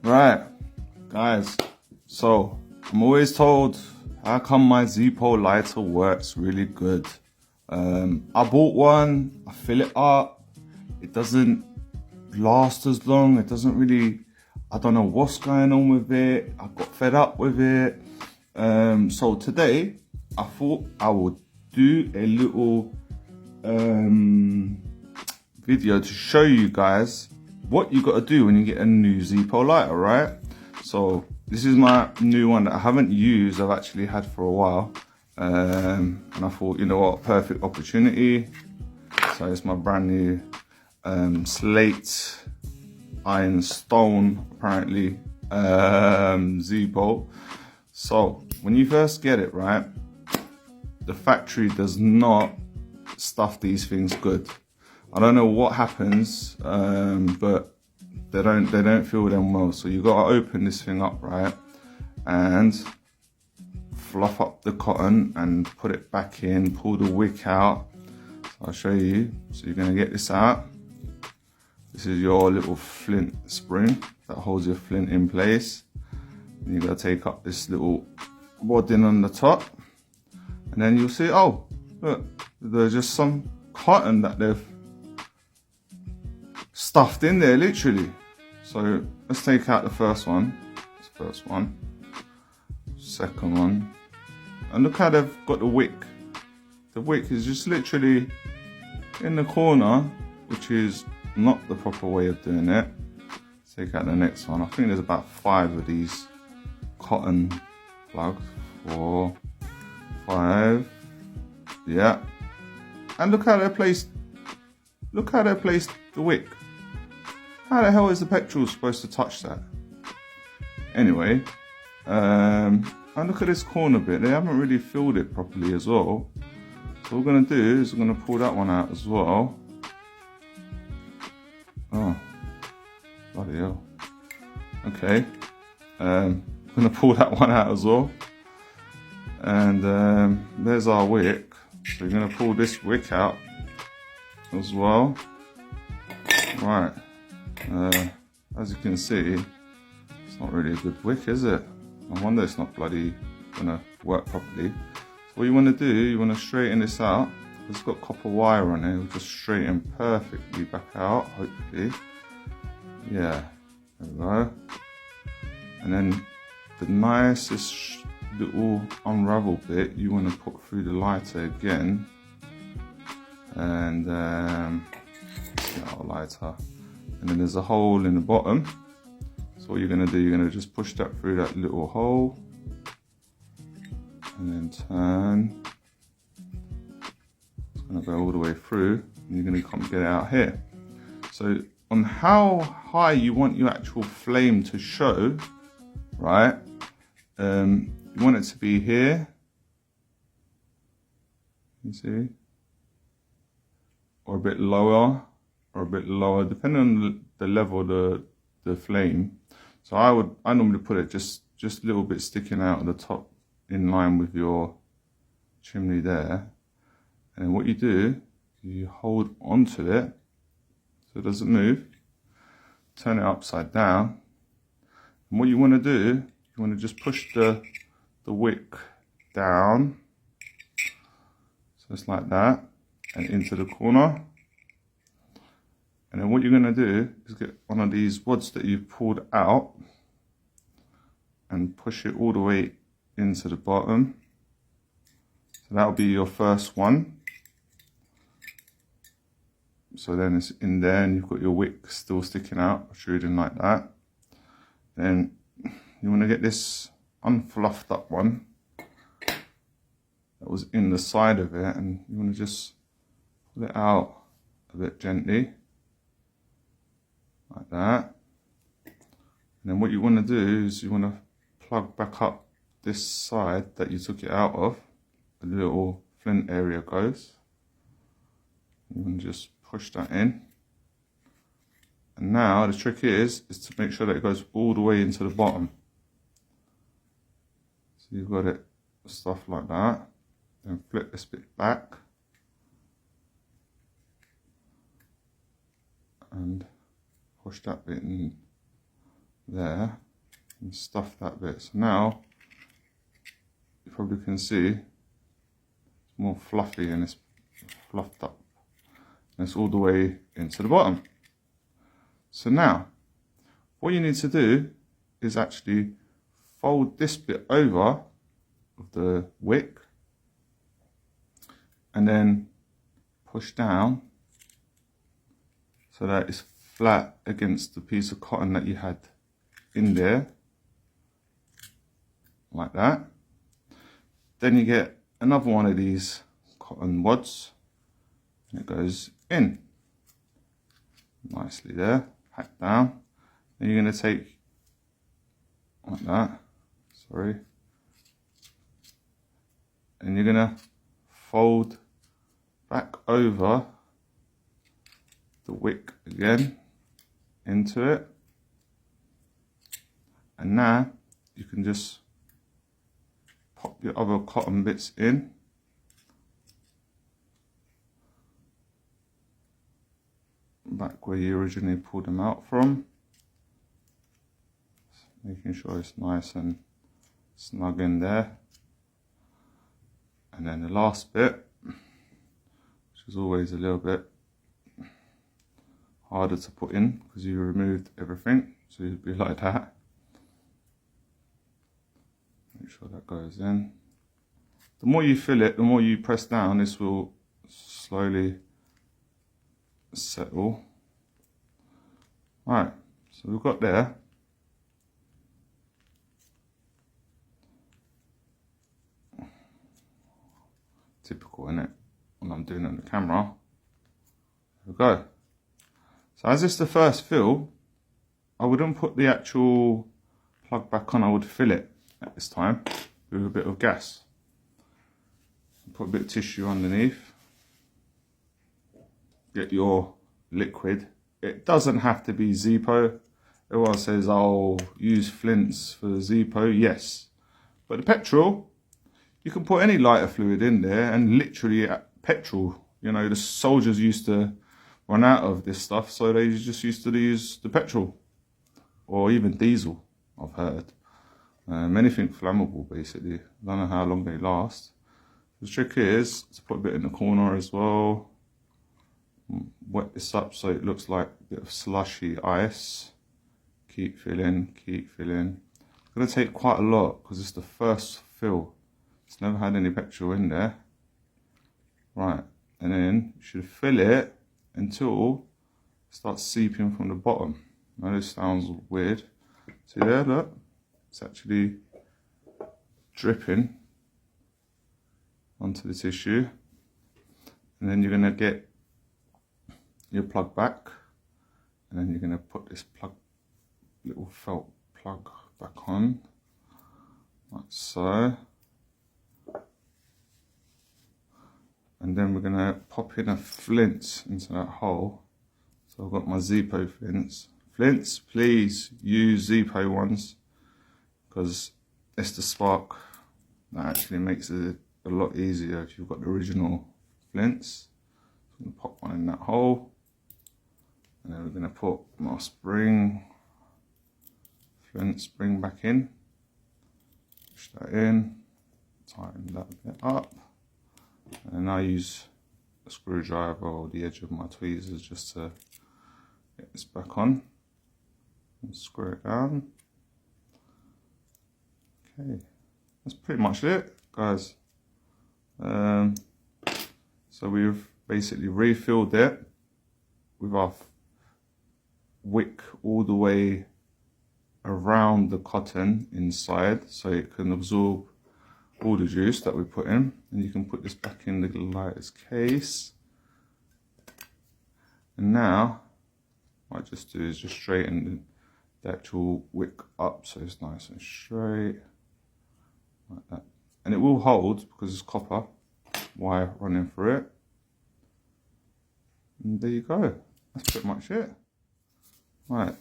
Right, guys, so I'm always told how come my Zippo lighter works really good. I bought one, I fill it up, it doesn't last as long, it doesn't really, I don't know what's going on with it, I got fed up with it. So today, I thought I would do a little video to show you guys what you got to do when you get a new Zippo lighter, right? So this is my new one that I haven't used, I've actually had for a while. And I thought, you know what, perfect opportunity. So it's my brand new slate iron stone, apparently, Zippo. So when you first get it, right, the factory does not stuff these things good. I don't know what happens, but they don't feel them well. So you got to open this thing up, right, and fluff up the cotton and put it back in. Pull the wick out. So I'll show you. So you're gonna get this out. This is your little flint spring that holds your flint in place. And you gotta take up this little wadding on the top, and then you'll see, oh look, there's just some cotton that they've stuffed in there, literally. So let's take out the first one. This first one, second one, and look how they've got the wick. The wick is just literally in the corner, which is not the proper way of doing it. Let's take out the next one. I think there's about 5 of these cotton plugs. 4, 5, yeah. And look how they're placed. Look how they're placed the wick. How the hell is the petrol supposed to touch that? Anyway, and look at this corner bit. They haven't really filled it properly as well. So what we're gonna do is we're gonna pull that one out as well. Oh, bloody hell. Okay, I'm gonna pull that one out as well. And there's our wick. So you're gonna pull this wick out as well. Right. As you can see, it's not really a good wick, is it? I wonder it's not bloody gonna work properly. So what you want to do, you want to straighten this out. It's got copper wire on it. It'll just straighten perfectly back out, hopefully. Yeah, there we go. And then the nicest little unravel bit you want to put through the lighter again. And our lighter. And then there's a hole in the bottom. So what you're going to do, you're going to just push that through that little hole and then turn. It's going to go all the way through and you're going to come get it out here. So on how high you want your actual flame to show, right, you want it to be here, you see, or a bit lower, depending on the level of the flame. So I normally put it just a little bit sticking out of the top in line with your chimney there. And what you do, you hold onto it so it doesn't move, turn it upside down. And what you want to do, you want to just push the wick down. So it's like that, and into the corner. And then what you're going to do is get one of these wads that you've pulled out and push it all the way into the bottom. So that'll be your first one. So then it's in there and you've got your wick still sticking out, protruding like that. Then you want to get this unfluffed up one that was in the side of it, and you want to just pull it out a bit gently. Like that. And then what you want to do is you want to plug back up this side that you took it out of. The little flint area goes. You want to just push that in. And now the trick is to make sure that it goes all the way into the bottom. So you've got it stuff like that. Then flip this bit back. And push that bit in there and stuff that bit. So now you probably can see it's more fluffy and it's fluffed up. And it's all the way into the bottom. So now what you need to do is actually fold this bit over of the wick and then push down so that it's flat against the piece of cotton that you had in there, like that. Then you get another one of these cotton wads and it goes in nicely there, hack down. Then you're going to take like that, sorry, and you're going to fold back over the wick again into it, and now you can just pop your other cotton bits in back where you originally pulled them out from, making sure it's nice and snug in there. And then the last bit, which is always a little bit harder to put in because you removed everything, so you'd be like that. Make sure that goes in. The more you fill it, the more you press down, this will slowly settle. Right, so we've got there. Typical, isn't it? When I'm doing it on the camera. There we go. So as it's the first fill, I wouldn't put the actual plug back on, I would fill it at this time with a bit of gas. Put a bit of tissue underneath. Get your liquid. It doesn't have to be Zippo. Everyone says, oh, use flints for Zippo. Yes. But the petrol, you can put any lighter fluid in there, and literally petrol, you know, the soldiers used to run out of this stuff, so they just used to use the petrol or even diesel, I've heard. Anything flammable, basically. I don't know how long they last. The trick is to put a bit in the corner as well. Wet this up so it looks like a bit of slushy ice. Keep filling, keep filling. It's going to take quite a lot because it's the first fill. It's never had any petrol in there. Right, and then you should fill it until it starts seeping from the bottom. Now this sounds weird. See there, look, it's actually dripping onto the tissue. And then you're going to get your plug back, and then you're going to put this little felt plug back on, like so. And then we're going to pop in a flint into that hole. So I've got my Zippo flints. Flints, please use Zippo ones, because it's the spark that actually makes it a lot easier if you've got the original flints. So I'm going to pop one in that hole. And then we're going to put my flint spring back in. Push that in, tighten that bit up. And I use a screwdriver or the edge of my tweezers just to get this back on and screw it down. Okay, that's pretty much it, guys. So we've basically refilled it with our wick all the way around the cotton inside so it can absorb all the juice that we put in. And you can put this back in the lighter's case. And now what I just do is just straighten the actual wick up so it's nice and straight like that. And it will hold because it's copper wire running through it. And there you go, that's pretty much it. Right,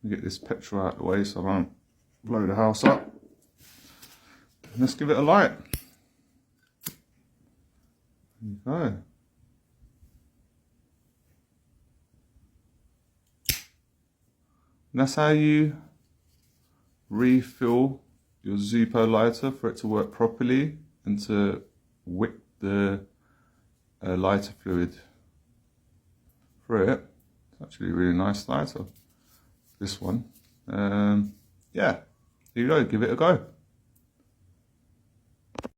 get this petrol out of the way so I don't blow the house up. Let's give it a light. There you go. And that's how you refill your Zippo lighter for it to work properly and to wick the lighter fluid through it. It's actually a really nice lighter, this one. Yeah, here you go, give it a go.